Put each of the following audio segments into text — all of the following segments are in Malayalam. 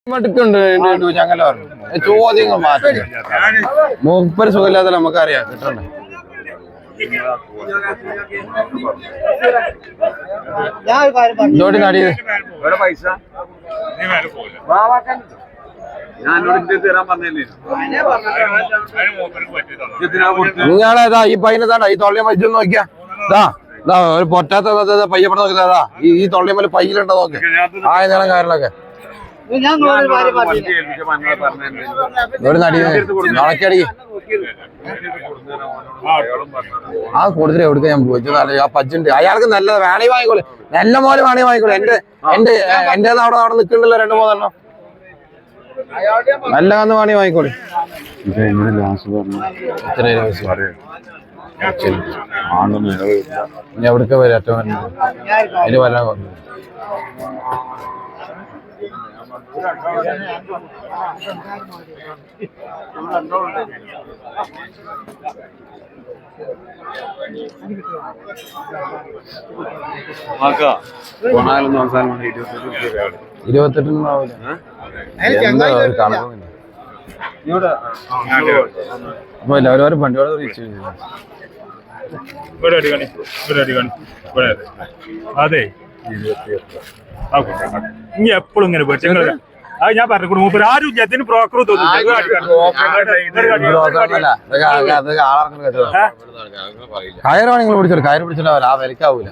ഞങ്ങൾ ചോദ്യങ്ങൾ മാറ്റി മൂപ്പര് സുഖമില്ലാതെ നമുക്കറിയാം കിട്ടണ്ടേ. നിങ്ങളേതാ ഈ പയ്യനെതാണ്ടാ ഈ തൊള്ളിയ മജ്ജ നോക്കിയാ ഒരു പൊറ്റാത്ത പയ്യപ്പെടെ നോക്കിയതാ ഈ തൊള്ളിയമ്മല് പയ്യിലുണ്ടോ നോക്ക് ആ നേരം കാര്യങ്ങളൊക്കെ നാളേക്കടി ആ കൊടുത്തിട്ട് എവിടുക്ക ഞാൻ പോയി ആ പജ്ജുണ്ട് അയാൾക്ക് നല്ലത് വേണേ വാങ്ങിക്കോളെ നല്ല പോലെ വേണേ വാങ്ങിക്കോളെ എന്റെ അവിടെ നിൽക്കണ്ടല്ലോ 2-3 നല്ല കന്ന് വേണേ വാങ്ങിക്കോളെ. ഇനി എവിടക്ക വരും ഏറ്റവും അതിന് വരാൻ പറഞ്ഞു. ഇരുപത്തെട്ടൊന്നും ആവില്ല അപ്പൊ എല്ലാവരും വണ്ടിയോടെ റീച്ച് ചെയ്തു. ഇനി എപ്പോഴും ഇങ്ങനെ അത് ഞാൻ പറഞ്ഞു മൂപ്പര് ആരും ജത്തിന് ബ്രോക്കർ കയറാണ് നിങ്ങൾ പിടിച്ചോ കയറ് പിടിച്ചോ ആ വിലക്കാവൂല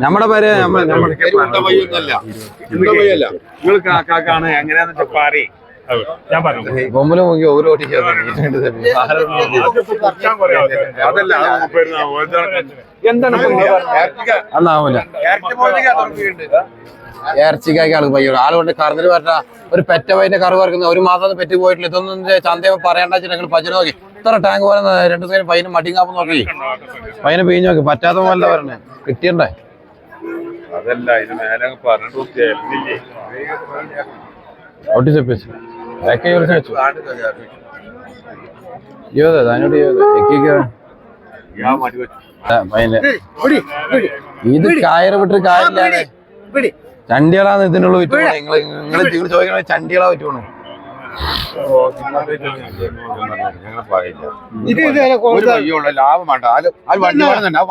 നമ്മുടെ പേര് ഞാൻ പറഞ്ഞു കൊമ്പില് നോക്കി ഓരോ അന്നാവൂല ഇറച്ചിക്കായ്ക്ക് ആൾക്ക് പയ്യോ ആളുകൊണ്ട് കറന്നിട്ട് പറഞ്ഞ ഒരു പെറ്റ പൈന്റെ കറവ് വറക്കുന്ന 1 മാസം പെറ്റ് പോയിട്ടില്ല ഇതൊന്നും ചന്തയെ പറയണ്ട ഞങ്ങൾ പച്ചന നോക്കി ഇത്ര ടാങ്ക് പോലെ 2 ദിവസം പൈന് മടിങ്ങാപ്പ് നോക്കി പൈനെ പിഴിഞ്ഞ് നോക്കി പറ്റാത്ത പോലെ പറഞ്ഞേ കിട്ടിയണ്ടേ ഒട്ടിച്ചപ്പിച്ചു ഇത് കയറ് വിട്ട് കാര്യമില്ലാതെ ചണ്ടികളാന്ന് ഇതിനുള്ള പറ്റുള്ളൂ. നിങ്ങൾ ചോദിക്കണ ചണ്ടികളാ പറ്റുള്ളൂ. ലാഭം വേണ്ട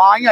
വാങ്ങി